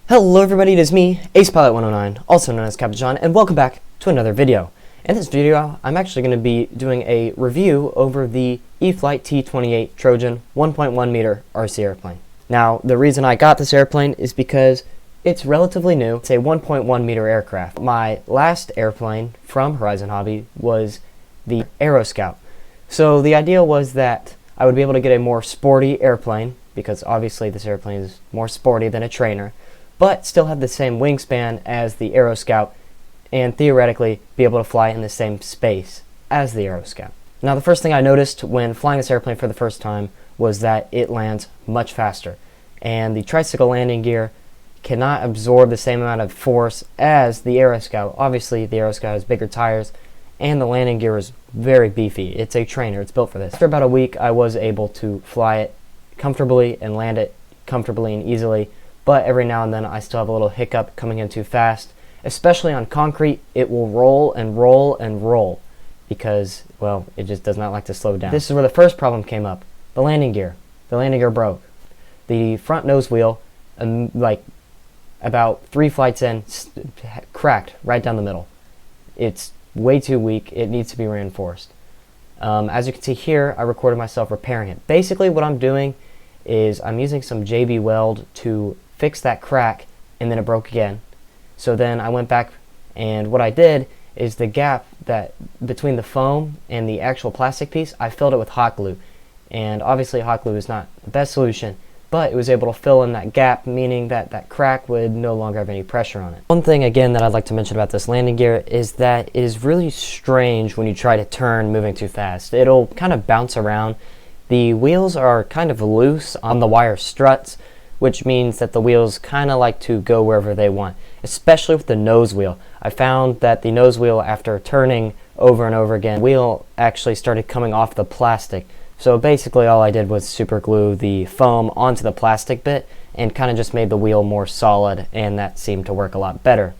Hello everybody, it is me, E-Flite 1.1m, also known as Captain John, and welcome back to another video. In this video, I'm actually going to be doing a review over the E-Flite T-28 Trojan 1.1m RC airplane. Now, the reason I got this airplane is because it's relatively new. It's a 1.1m aircraft. My last airplane from Horizon Hobby was the Aero Scout. So the idea was that I would be able to get a more sporty airplane, because obviously this airplane is more sporty than a trainer, but still have the same wingspan as the Aero Scout and theoretically be able to fly in the same space as the Aero Scout. Now, the first thing I noticed when flying this airplane for the first time was that it lands much faster, and the tricycle landing gear cannot absorb the same amount of force as the Aero Scout. Obviously, the Aero Scout has bigger tires and the landing gear is very beefy. It's a trainer, it's built for this. After about a week, I was able to fly it comfortably and land it comfortably and easily, but every now and then I still have a little hiccup coming in too fast. Especially on concrete, it will roll and roll and roll because, well, it just does not like to slow down. This is where the first problem came up. The landing gear. The landing gear broke. The front nose wheel, like about 3 flights in, cracked right down the middle. It's way too weak. It needs to be reinforced. As you can see here, I recorded myself repairing it. Basically what I'm doing is I'm using some JB Weld to fix that crack, and then it broke again. So then I went back, and what I did is the gap that between the foam and the actual plastic piece, I filled it with hot glue. And obviously hot glue is not the best solution, but it was able to fill in that gap, meaning that that crack would no longer have any pressure on it. One thing again that I'd like to mention about this landing gear is that it is really strange when you try to turn moving too fast. It'll kind of bounce around. The wheels are kind of loose on the wire struts, which means that the wheels kind of like to go wherever they want, especially with the nose wheel. I found that the nose wheel, after turning over and over again, the wheel actually started coming off the plastic. So basically all I did was super glue the foam onto the plastic bit and kind of just made the wheel more solid, and that seemed to work a lot better.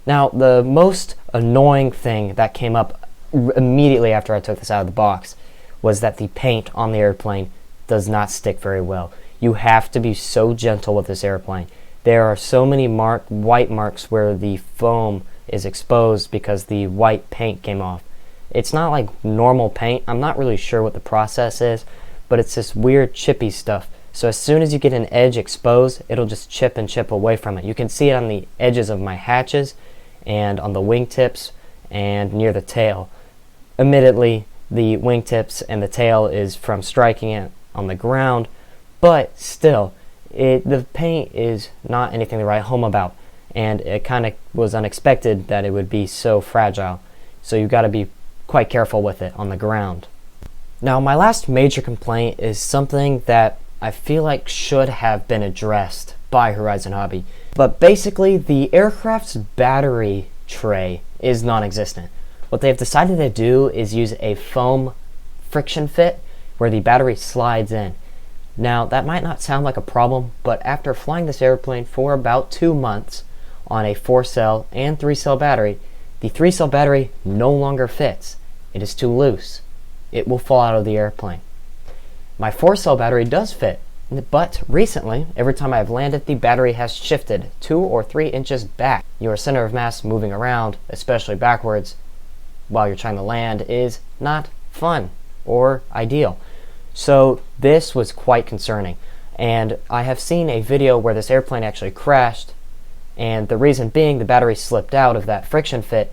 Now, the most annoying thing that came up immediately after I took this out of the box was that the paint on the airplane does not stick very well. You have to be so gentle with this airplane. There are so many white marks where the foam is exposed because the white paint came off. It's not like normal paint. I'm not really sure what the process is, but it's this weird chippy stuff. So as soon as you get an edge exposed, it'll just chip and chip away from it. You can see it on the edges of my hatches and on the wingtips and near the tail. Admittedly, the wingtips and the tail is from striking it on the ground, but still, the paint is not anything to write home about, and it kind of was unexpected that it would be so fragile. So you've got to be quite careful with it on the ground. Now, my last major complaint is something that I feel like should have been addressed by Horizon Hobby. But basically, the aircraft's battery tray is non-existent. What they've decided to do is use a foam friction fit where the battery slides in. Now, that might not sound like a problem, but after flying this airplane for about 2 months on a 4-cell and 3-cell battery, the 3-cell battery no longer fits. It is too loose. It will fall out of the airplane. My 4-cell battery does fit, but recently, every time I've landed, the battery has shifted 2 or 3 inches back. Your center of mass moving around, especially backwards, while you're trying to land, is not fun or ideal. So this was quite concerning, and I have seen a video where this airplane actually crashed, and the reason being the battery slipped out of that friction fit,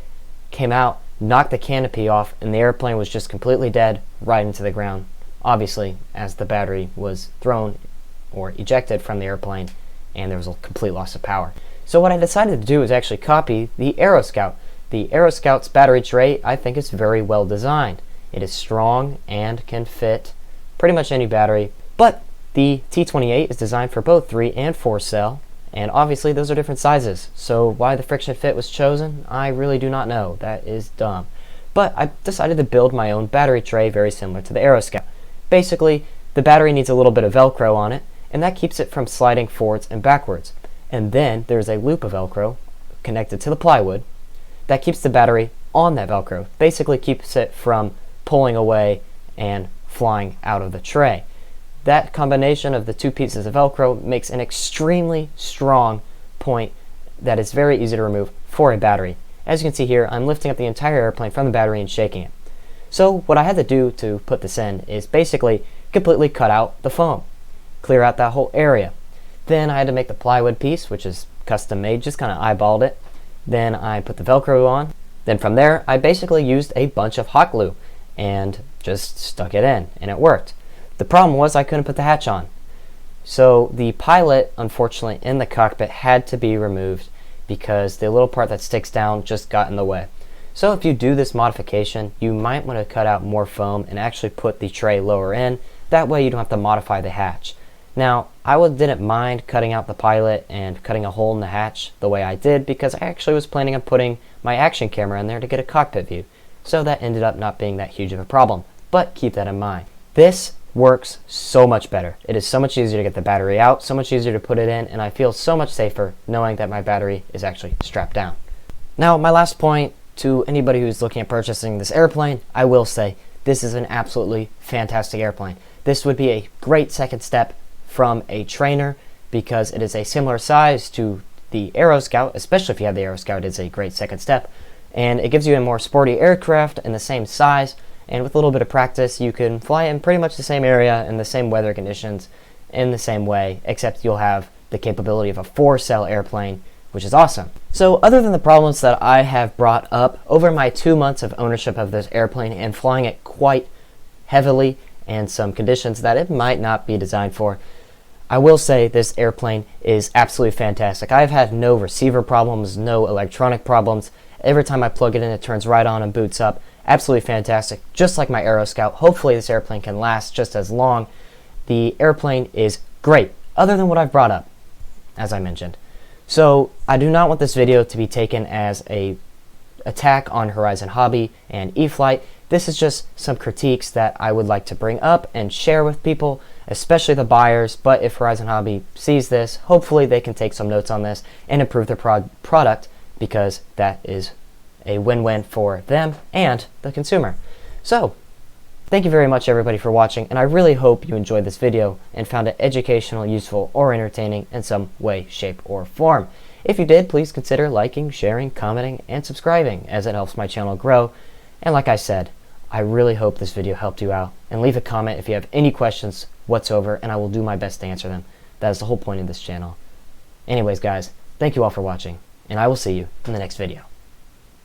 came out, knocked the canopy off, and the airplane was just completely dead right into the ground, obviously as the battery was thrown or ejected from the airplane and there was a complete loss of power. So what I decided to do is actually copy the Aero Scout. The Aero Scout's battery tray, I think, is very well designed. It is strong and can fit pretty much any battery, but the T-28 is designed for both 3 and 4 cell, and obviously those are different sizes. So why the friction fit was chosen, I really do not know. That is dumb. But I decided to build my own battery tray very similar to the Aero Scout. Basically, the battery needs a little bit of Velcro on it, and that keeps it from sliding forwards and backwards. And then there's a loop of Velcro connected to the plywood that keeps the battery on that Velcro. Basically keeps it from pulling away and flying out of the tray. That combination of the 2 pieces of Velcro makes an extremely strong point that is very easy to remove for a battery. As you can see here, I'm lifting up the entire airplane from the battery and shaking it. So what I had to do to put this in is basically completely cut out the foam, clear out that whole area. Then I had to make the plywood piece, which is custom made, just kind of eyeballed it. Then I put the Velcro on. Then from there, I basically used a bunch of hot glue and just stuck it in, and it worked. The problem was I couldn't put the hatch on. So the pilot, unfortunately, in the cockpit had to be removed because the little part that sticks down just got in the way. So if you do this modification, you might want to cut out more foam and actually put the tray lower in. That way you don't have to modify the hatch. Now, I didn't mind cutting out the pilot and cutting a hole in the hatch the way I did because I actually was planning on putting my action camera in there to get a cockpit view. So that ended up not being that huge of a problem. But keep that in mind. This works so much better. It is so much easier to get the battery out, so much easier to put it in, and I feel so much safer knowing that my battery is actually strapped down. Now, my last point to anybody who's looking at purchasing this airplane, I will say this is an absolutely fantastic airplane. This would be a great second step from a trainer because it is a similar size to the Aero Scout, especially if you have the Aero Scout, it's a great second step. And it gives you a more sporty aircraft in the same size, and with a little bit of practice you can fly in pretty much the same area in the same weather conditions in the same way, except you'll have the capability of a 4-cell airplane, which is awesome. So other than the problems that I have brought up over my 2 months of ownership of this airplane and flying it quite heavily and some conditions that it might not be designed for, I will say this airplane is absolutely fantastic. I've had no receiver problems, no electronic problems. Every time I plug it in, it turns right on and boots up. Absolutely fantastic, just like my Aero Scout. Hopefully this airplane can last just as long. The airplane is great, other than what I've brought up, as I mentioned. So I do not want this video to be taken as a attack on Horizon Hobby and E-Flite. This is just some critiques that I would like to bring up and share with people, especially the buyers. But if Horizon Hobby sees this, hopefully they can take some notes on this and improve their product, because that is a win-win for them and the consumer. So thank you very much everybody for watching, and I really hope you enjoyed this video and found it educational, useful, or entertaining in some way, shape, or form. If you did, please consider liking, sharing, commenting, and subscribing, as it helps my channel grow. And like I said, I really hope this video helped you out, and leave a comment if you have any questions whatsoever, and I will do my best to answer them. That is the whole point of this channel. Anyways guys, thank you all for watching, and I will see you in the next video.